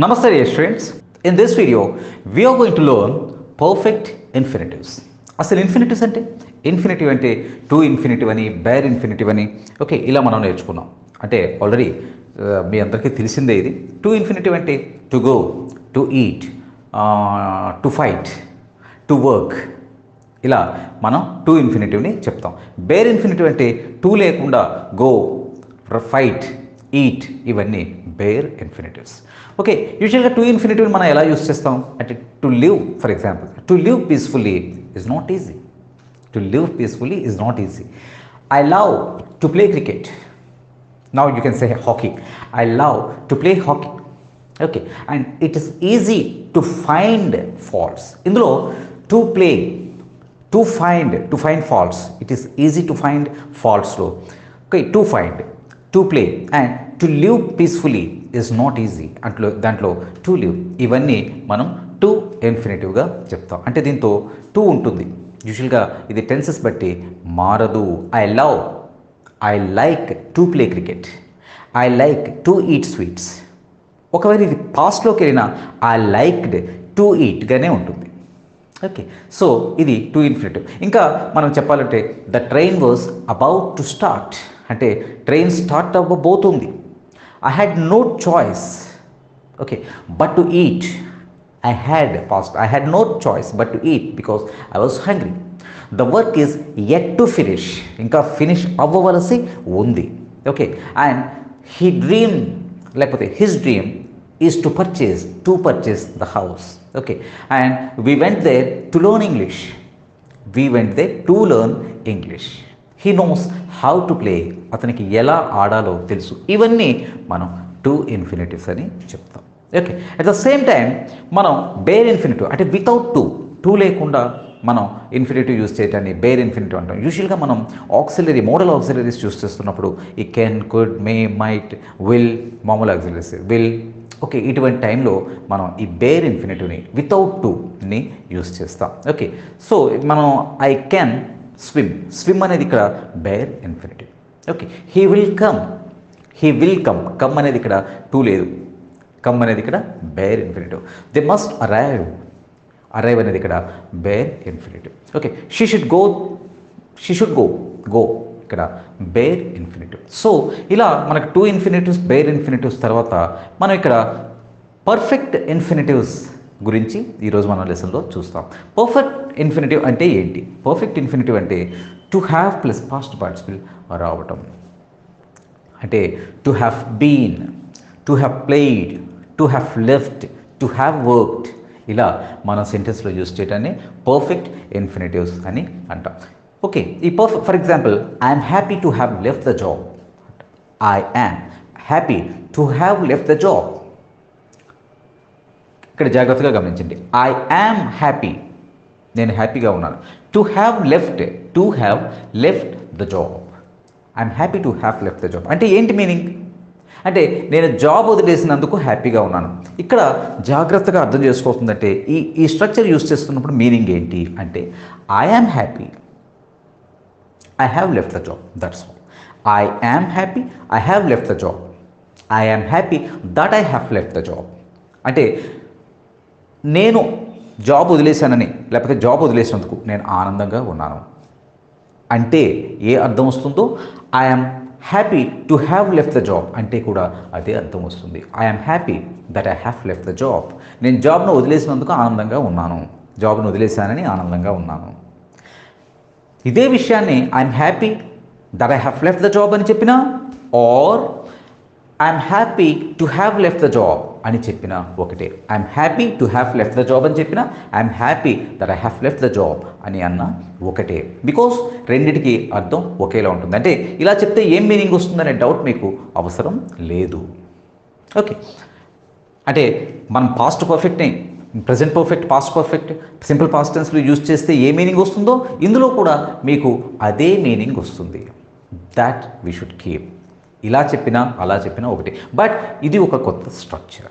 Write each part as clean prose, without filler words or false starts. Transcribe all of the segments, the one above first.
Namaste dear students. In this video, we are going to learn perfect infinitives. అసలు ఇన్ఫినిటివ్స్ అంటే infinitive అంటే to infinitive అని bear infinitive అని okay ఇలా మనం నేర్చుకున్నాం. అంటే ఆల్రెడీ మీ అందరికీ తెలిసిందే ఇది. టు ఇన్ఫినిటివ్ అంటే to go, to eat, to fight, to work, ఇలా మనం టు ఇన్ఫినిటివ్ని చెప్తాం. బేర్ ఇన్ఫినిటివ్ అంటే టు లేకుండా గో, ఫైట్, ఈట్ ఇవన్నీ బేర్ ఇన్ఫినిటివ్స్. ఓకే, యూజువల్గా టు ఇన్ఫినిటివ్ని మనం ఎలా యూస్ చేస్తాం అంటే to live, for example to live peacefully is not easy. To live peacefully is not easy. I love to play cricket. Now you can say hockey. I love to play hockey. Okay, and it is easy to find faults. ఇందులో to play, to find faults, it is easy to find ఫాల్ట్స్లో. Okay, to find, to play and to live peacefully is not easy. దాంట్లో to live ఇవన్నీ మనం to ఇన్ఫినిటివ్గా చెప్తాం. అంటే దీంతో to ఉంటుంది. యూజువల్గా ఇది టెన్సెస్ బట్టి మారదు. I love, I like to play cricket, I like to eat sweets. ఒకవేళ ఇది పాస్ట్లోకి వెళ్ళినా ఐ లైక్డ్ టు ఈట్గానే ఉంటుంది. ఓకే, సో ఇది టు ఇన్ఫినిటివ్. ఇంకా మనం చెప్పాలంటే the train was about to start, అంటే ట్రైన్ స్టార్ట్ అవ్వబోతుంది. I had no choice, okay, but to eat. I had no choice but to eat because I was hungry. The work is yet to finish, ఇంకా finish అవ్వవలసి ఉంది. Okay, and he dream, లేకపోతే his dream is to purchase the house. Okay, and we went there to learn English. He knows how to play, అతనికి ఎలా ఆడాలో తెలుసు. ఇవన్నీ మనం to infinitives అని చెప్తాం. Okay, at the same time మనం bare infinitive అంటే వితౌట్ టు లేకుండా మనం ఇన్ఫినిటివ్ యూజ్ చేయటాన్ని బేర్ ఇన్ఫినిటివ్ అంటాం. యూజువల్గా మనం మోడల్ ఆక్సిలరీస్ యూజ్ చేస్తున్నప్పుడు ఈ can, could, may, might, will, మామూలు ఆక్సిలరీస్ విల్, ఓకే, ఇటువంటి టైంలో మనం ఈ బేర్ ఇన్ఫినిటివ్ని వితౌట్ టుని యూజ్ చేస్తాం. ఓకే, సో మనం ఐ కెన్ స్విమ్ అనేది ఇక్కడ bare infinitive. Okay, he will come, come అనేది ఇక్కడ టు లేదు, కమ్ అనేది ఇక్కడ bare infinitive. They must arrive అనేది ఇక్కడ bare infinitive. Okay, she should go ఇక్కడ బేర్ ఇన్ఫినిటివ్. సో ఇలా మనకు టు ఇన్ఫినిటివ్స్, బేర్ ఇన్ఫినిటివ్స్ తర్వాత మనం ఇక్కడ పర్ఫెక్ట్ ఇన్ఫినిటివ్స్ గురించి ఈరోజు మన లెసన్లో చూస్తాం. పర్ఫెక్ట్ ఇన్ఫినిటివ్ అంటే ఏంటి? పర్ఫెక్ట్ ఇన్ఫినిటివ్ అంటే to have plus past participle రావటం. అంటే to have been, to have played, to have left, to have worked, ఇలా మన సెంటెన్స్లో యూజ్ చేయడాన్ని పర్ఫెక్ట్ ఇన్ఫినిటివ్స్ అని అంటాం. ఓకే, ఈ for example I'm happy to have left the job. I am happy to have left the job. ఇక్కడ జాగ్రత్తగా గమనించండి. I am happy, నేను హ్యాపీగా ఉన్నాను. To have left the job. I'm happy to have left the job అంటే ఏంటి meaning? అంటే నేను జాబ్ వదిలేసినందుకు హ్యాపీగా ఉన్నాను. ఇక్కడ జాగ్రత్తగా అర్థం చేసుకోతుందంటే ఈ స్ట్రక్చర్ యూజ్ చేస్తున్నప్పుడు మీనింగ్ ఏంటి అంటే I am happy, I have left the job, that's all. I am happy, I have left the job. I am happy that I have left the job. అంటే నేను జాబ్ వదిలేశానని, లేకపోతే job వదిలేసినందుకు నేను ఆనందంగా ఉన్నాను అంటే ఏ అర్థం వస్తుందో I'm happy to have left the job అంటే కూడా అదే అర్థం వస్తుంది. I'm happy that I have left the job. నేను జాబ్ను వదిలేసినందుకు ఆనందంగా ఉన్నాను, జాబ్ను వదిలేశానని ఆనందంగా ఉన్నాను. ఇదే విషయాన్ని I'm happy that I have left the job అని చెప్పినా, or I'm happy to have left the job అని చెప్పినా ఒకటే. I'm happy to have left the job అని చెప్పినా, I'm happy that I have left the job అని అన్న ఒకటే. బికాస్ రెండిటికి అర్థం ఒకేలా ఉంటుంది. అంటే ఇలా చెప్తే ఏం మీనింగ్ వస్తుందనే డౌట్ మీకు అవసరం లేదు. ఓకే, అంటే మనం పాస్ట్ పర్ఫెక్ట్ని present perfect, past perfect, simple past టెన్స్లో యూజ్ చేస్తే ఏ మీనింగ్ వస్తుందో ఇందులో కూడా మీకు అదే మీనింగ్ వస్తుంది. That we should keep. ఇలా చెప్పినా అలా చెప్పినా ఒకటి, బట్ ఇది ఒక కొత్త స్ట్రక్చర్.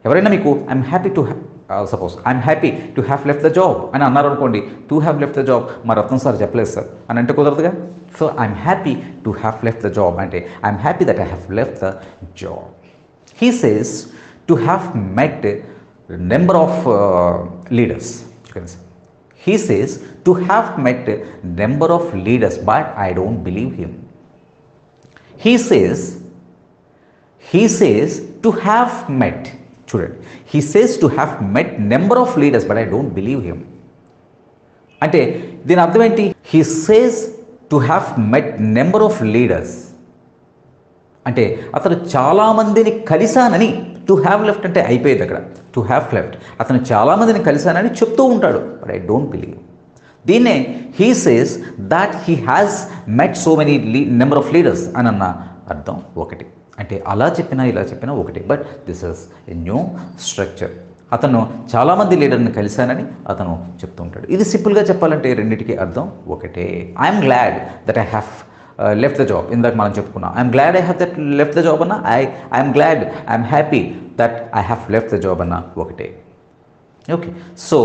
ఎవరైనా మీకు I'm happy to suppose I'm happy to have left the job అని అన్నారు అనుకోండి, to have left the job మా రత్నం సార్ చెప్పలేదు సార్ అని అంటే కుదరదుగా. So I'm happy to have left the job అంటే I'm happy that I have left the job. He says to have met number of leaders. You can say he says to have met number of leaders but I don't believe him. he says to have met, చూడండి, he says to have met number of leaders but I don't believe him. అంటే దీని అర్థం ఏంటి? he says to have met number of leaders అంటే అతను చాలామందిని కలిశానని, to have left అంటే అయిపోయేది అక్కడ, టు హ్యావ్ లెఫ్ట్, అతను చాలామందిని కలిశానని చెప్తూ ఉంటాడు, బట్ ఐ డోంట్ బిలీవ్. దీన్నే he says that he has met so many number of leaders అని అన్న అర్థం ఒకటి. అంటే అలా చెప్పినా ఇలా చెప్పినా ఒకటి, but this is a new structure. అతను చాలామంది లీడర్ని కలిశానని అతను చెప్తూ ఉంటాడు. ఇది సింపుల్గా చెప్పాలంటే రెండింటికి అర్థం ఒకటే. I'm glad that I have left the job. ఇందాక మనం చెప్పుకున్నాం, I'm glad I have that left the job అన్న, I'm glad I'm happy that I have left the job అన్న ఒకటే. ఓకే, సో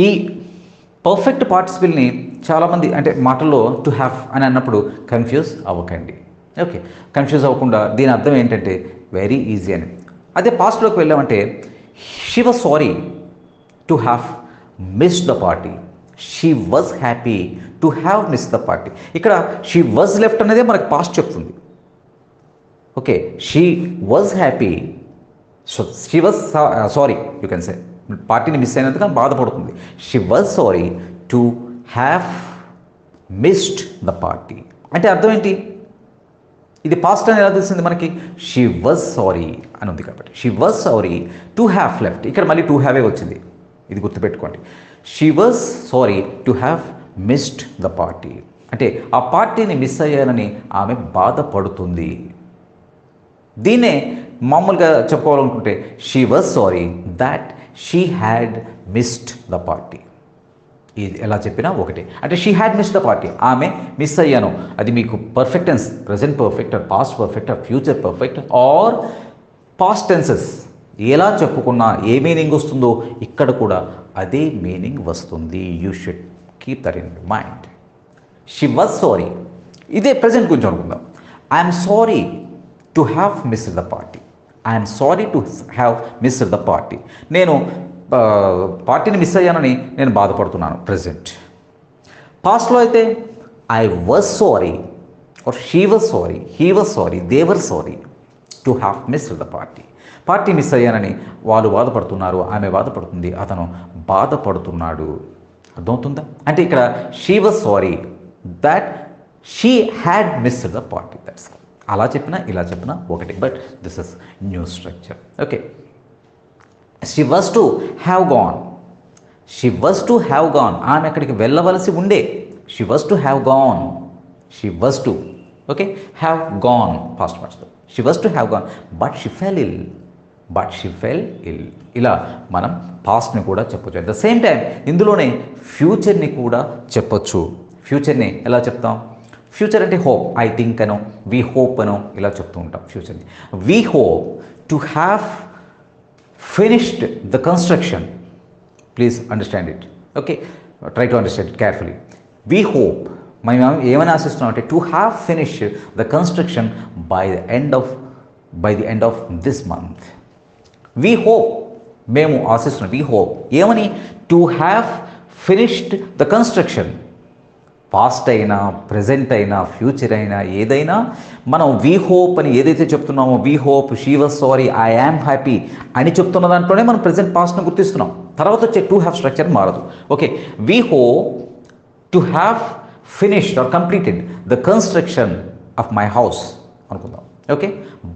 ఈ పర్ఫెక్ట్ పార్టిసిపిల్ని చాలామంది అంటే మాటల్లో టు హ్యావ్ అని అన్నప్పుడు కన్ఫ్యూజ్ అవ్వకండి. ఓకే, కన్ఫ్యూజ్ అవ్వకుండా దీని అర్థం ఏంటంటే వెరీ ఈజీ అని. అదే పాస్ట్లోకి వెళ్ళామంటే she was sorry to have missed the party, she was happy to have miss the party. ఇక్కడ షీ వాజ్ లెఫ్ట్ అనేది మనకు పాస్ట్ చెప్తుంది. Okay, she was happy, so she was sorry, you can సే పార్టీని miss అయినందుకు బాధపడుతుంది. She was sorry to have missed the party అంటే అర్థం ఏంటి? ఇది పాస్ట్ అని ఎలా తెలిసింది మనకి? షీ వాజ్ సారీ అని ఉంది కాబట్టి she was sorry to have left. ఇక్కడ మళ్ళీ టు హ్యావే వచ్చింది, ఇది గుర్తుపెట్టుకోండి. She was sorry to have missed the party అంటే ఆ పార్టీని మిస్ అయ్యానని ఆమె బాధపడుతుంది. దీన్నే మామూలుగా చెప్పుకోవాలనుకుంటే she was sorry that she had missed the party. ఇది ఎలా చెప్పినా ఒకటే. అంటే she had missed the party, ఆమె మిస్ అయ్యాను. అది మీకు perfect tense, present perfect or past perfect or future perfect or past tenses ఎలా చెప్పుకున్నా ఏ మీనింగ్ వస్తుందో ఇక్కడ కూడా అదే మీనింగ్ వస్తుంది. You should keep that in mind. She was sorry, ఇదే ప్రజెంట్ గురించి అనుకుందాం. I'm sorry to have missed the party, I'm sorry to have missed the party. నేను పార్టీని మిస్ అయ్యానని నేను బాధపడుతున్నాను ప్రజెంట్. పాస్ట్లో అయితే I was sorry or she was sorry, he was sorry, they were sorry to have missed the party. Party miss అయ్యానని వాళ్ళు బాధపడుతున్నారు, ఆమె బాధపడుతుంది, అతను బాధపడుతున్నాడు. అర్థమవుతుందా? అంటే ఇక్కడ she was sorry that she had missed the party. That's అలా చెప్పినా ఇలా చెప్పినా ఒకటి, but this is new structure. Okay, she was to have gone, she was to have gone, ఆమె అక్కడికి వెళ్ళవలసి ఉండే. She was to have gone, she was to okay have gone past పార్ట్స్లో. She was to have gone but she fell ill, but she fell ill. ఇలా మనం పాస్ట్ని కూడా చెప్పొచ్చు. At the same time ఇందులోనే ఫ్యూచర్ని కూడా చెప్పొచ్చు. ఫ్యూచర్ని ఎలా చెప్తాం? ఫ్యూచర్ అంటే హోప్, ఐ థింక్ అనో, వీ హోప్ అనో ఇలా చెప్తూ ఉంటాం ఫ్యూచర్ని. We hope to have finished the construction. Please understand it. Okay, try to understand it carefully. We hope, మనం ఏమైనా ఆశిస్తున్నాం అంటే to have finished the construction by the end of this month. We hope, మేము ఆశిస్తున్నాం, we hope ఏమని? To have finished the construction. Past అయినా present అయినా future అయినా ఏదైనా మనం వీ హోప్ అని ఏదైతే చెప్తున్నామో, we hope, she was sorry, I am happy అని చెప్తున్న దాంట్లోనే మనం ప్రజెంట్ పాస్ట్ని గుర్తిస్తున్నాం. తర్వాత వచ్చే టు హ్యావ్ స్ట్రక్చర్ మారదు. Okay, we hope to have finished or completed the construction of my house అనుకుందాం. Okay,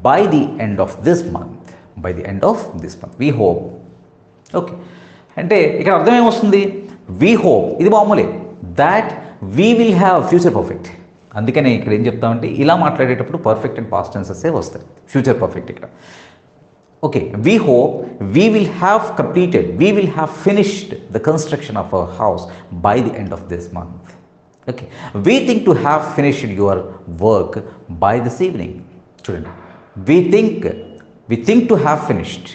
by the end of this month, by the end of this month we hope. Okay, అంటే ఇక్కడ అర్థం ఏమొస్తుంది? We hope ఇది మామూలే, that we will have future perfect. అందుకనే ఇక్కడ ఏం చెప్తామంటే ఇలా మాట్లాడేటప్పుడు పర్ఫెక్ట్ అండ్ పాస్ట్ టెన్సెస్ వస్తాయి, ఫ్యూచర్ పర్ఫెక్ట్ ఇక్కడ. Okay, we hope we will have completed, we will have finished the construction of our house by the end of this month. Okay, we think to have finished your work by this evening. చూడండి, we think to have finished,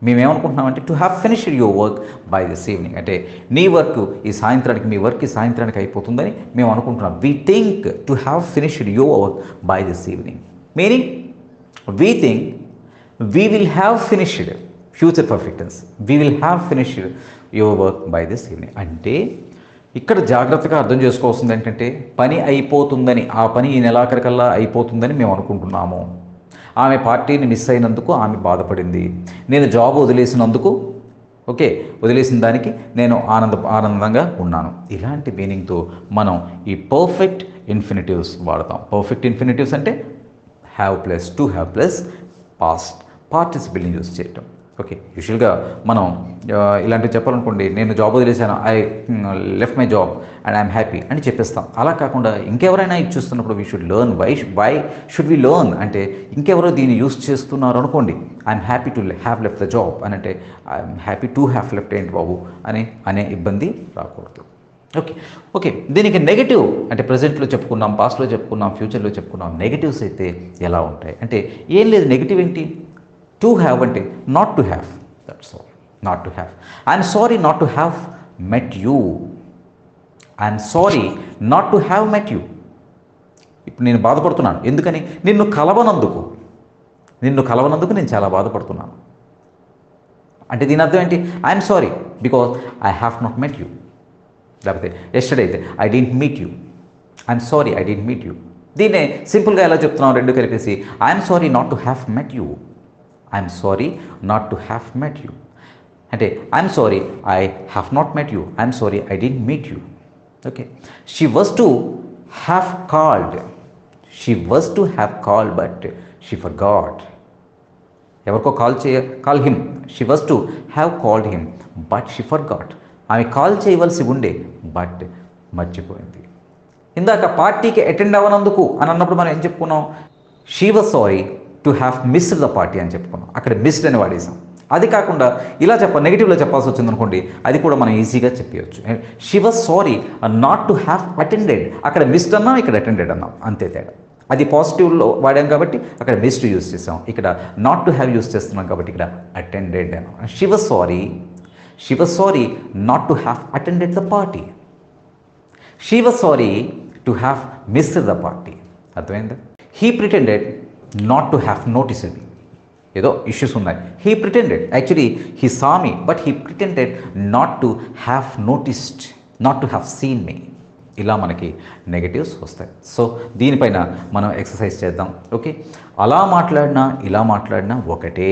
మేమేమనుకుంటున్నామంటే to have finished your work by this evening, అంటే నీ work ఈ సాయంత్రానికి, మీ work ఈ సాయంత్రానికి అయిపోతుందని మేము అనుకుంటున్నాం. We think to have finished your work by this evening, meaning we think we will have finished, future perfect tense, we will have finished your work by this evening. అంటే ఇక్కడ జాగ్రత్తగా అర్థం చేసుకోవాల్సింది ఏంటంటే పని అయిపోతుందని, ఆ పని ఈ నెలాఖరికల్లా అయిపోతుందని మేము అనుకుంటున్నాము. ఆమె పార్టీని మిస్ అయినందుకు ఆమె బాధపడింది. నేను జాబ్ వదిలేసినందుకు, ఓకే, వదిలేసిన దానికి నేను ఆనందంగా ఉన్నాను. ఇలాంటి మీనింగ్తో మనం ఈ పర్ఫెక్ట్ ఇన్ఫినిటివ్స్ వాడతాం. పర్ఫెక్ట్ ఇన్ఫినిటివ్స్ అంటే have plus to have plus past పార్టిసిపిల్ని యూజ్ చేయటం. ఓకే, యూజువల్గా మనం ఇలాంటివి చెప్పాలనుకోండి, నేను జాబ్ వదిలేసాను, I left my job and I'm happy అని చెప్పేస్తాం. అలా కాకుండా ఇంకెవరైనా ఇది చూస్తున్నప్పుడు we should learn why should we learn అంటే ఇంకెవరో దీన్ని యూజ్ చేస్తున్నారు అనుకోండి, I'm happy to have left the job అని అంటే I'm happy to have left ఏంటి బాబు అనే ఇబ్బంది రాకూడదు. ఓకే ఓకే దీనికి నెగిటివ్ అంటే ప్రజెంట్లో చెప్పుకున్నాం, పాస్ట్లో చెప్పుకున్నాం, ఫ్యూచర్లో చెప్పుకున్నాం. నెగిటివ్స్ అయితే ఎలా ఉంటాయి అంటే ఏం లేదు. నెగిటివ్ ఏంటి? టు హ్యావ్ అంటే not to have, that's all. Not to have. I'm sorry not to have met you. I'm sorry not to have met you. ఇప్పుడు నేను బాధపడుతున్నాను, ఎందుకని? నిన్ను కలవనందుకు నేను చాలా బాధపడుతున్నాను. అంటే దీని అర్థం ఏంటి? I'm sorry because I have not met you. లేకపోతే ఎస్టర్డే అయితే I didn't meet you, I'm sorry I didn't meet you. దీన్నే సింపుల్గా ఎలా చెప్తున్నాం రెండు కలిపేసి, I'm sorry not to have met you, I'm sorry not to have met you. అంటే I'm sorry I have not met you, I'm sorry I didn't meet you. Okay, she was to have called but she forgot. ఎవరికో call him. She was to have called him but she forgot. ఆమె call చేయవలసి ఉండే but మర్చిపోయింది. ఇందాక పార్టీకి attend అవ్వనందుకు అని అన్నప్పుడు మనం ఏం చెప్పుకున్నాం? She was sorry to have missed the party అని చెప్పుకున్నాం. అక్కడ మిస్డ్ అని వాడేసాం. అది కాకుండా ఇలా నెగిటివ్లో చెప్పాల్సి వచ్చింది అనుకోండి, అది కూడా మనం ఈజీగా చెప్పవచ్చు. She was sorry not to have attended. అక్కడ మిస్డ్ అన్నాం, ఇక్కడ అటెండెడ్ అన్నాం, అంతే తేడా. అది పాజిటివ్లో వాడాం కాబట్టి అక్కడ మిస్డ్ యూజ్ చేసాం, ఇక్కడ నాట్ టు హ్యావ్ యూజ్ చేస్తున్నాం కాబట్టి ఇక్కడ అటెండెడ్ అన్నాం. She was sorry not to have attended the party. She was sorry to have missed the party. అర్థమైందా? He pretended not to have noticed me. ఏదో issues ఉన్నాయి. He pretended, actually he saw me, but he pretended not to have noticed, not to have seen me. ఇలా మనకి negatives వస్తాయి. So దీనిపైన మనం exercise చేద్దాం. Okay, అలా మాట్లాడినా ఇలా మాట్లాడినా ఒకటే.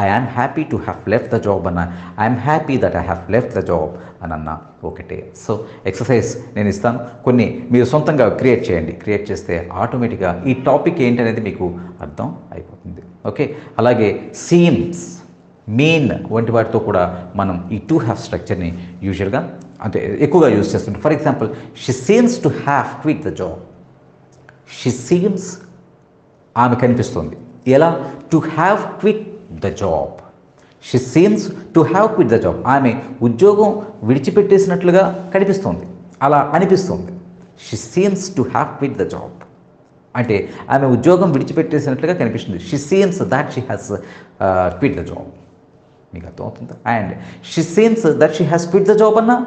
I am happy to have left the job అన్న, I'm happy that I have left the job అని అన్న ఒకటే. సో ఎక్సర్సైజ్ నేను ఇస్తాను, కొన్ని మీరు సొంతంగా క్రియేట్ చేయండి. క్రియేట్ చేస్తే ఆటోమేటిక్గా ఈ టాపిక్ ఏంటనేది మీకు అర్థం అయిపోతుంది. ఓకే, అలాగే సీమ్స్, మీన్ వంటి వాటితో కూడా మనం ఈ టు హ్యావ్ స్ట్రక్చర్ని యూజువల్గా అంటే ఎక్కువగా యూజ్ చేస్తుంటాం. For example, she seems to have quit the job. She seems, ఆమె కనిపిస్తుంది. ఎలా? To have quit the job. She seems to have quit the job. ఆమె ఉద్యోగం విడిచిపెట్టేసినట్లుగా కనిపిస్తుంది, అలా అనిపిస్తుంది. She seems to have quit the job అంటే ఆమె ఉద్యోగం విడిచిపెట్టేసినట్లుగా కనిపిస్తుంది. She seems that she has quit the job. మీకు అర్థమవుతుందా? And she seems that she has quit the job అన్నా,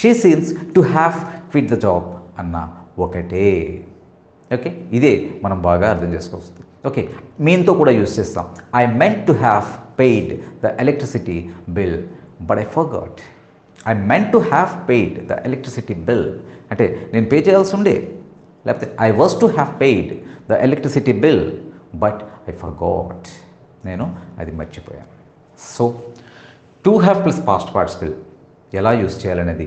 she seems to have quit the job అన్న ఒకటే. Okay, ఇదే మనం బాగా అర్థం చేసుకోవచ్చు. ఓకే, మీన్తో కూడా యూజ్ చేస్తాం. I meant to have paid the electricity bill but I forgot. I meant to have paid the electricity bill అంటే నేను పే చేయాల్సి ఉండే, లేకపోతే I was to have paid the electricity bill but I forgot. నేను అది మర్చిపోయాను. So to have plus past participle ఎలా use చేయాలనేది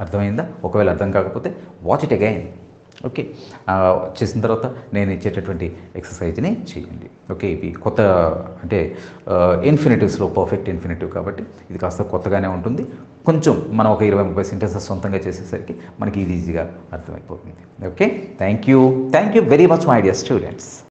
అర్థమైందా? ఒకవేళ అర్థం కాకపోతే వాచ్ ఇట్ అగైన్. ఓకే, చేసిన తర్వాత నేను ఇచ్చేటటువంటి ఎక్సర్సైజ్ని చేయండి. ఓకే, ఇవి కొత్త అంటే ఇన్ఫినిటివ్స్లో పర్ఫెక్ట్ ఇన్ఫినిటివ్ కాబట్టి ఇది కాస్త కొత్తగానే ఉంటుంది. కొంచెం మనం ఒక 20-30 సెంటెన్సెస్ సొంతంగా చేసేసరికి మనకి ఇది ఈజీగా అర్థమైపోతుంది. Okay, thank you very much my dear students.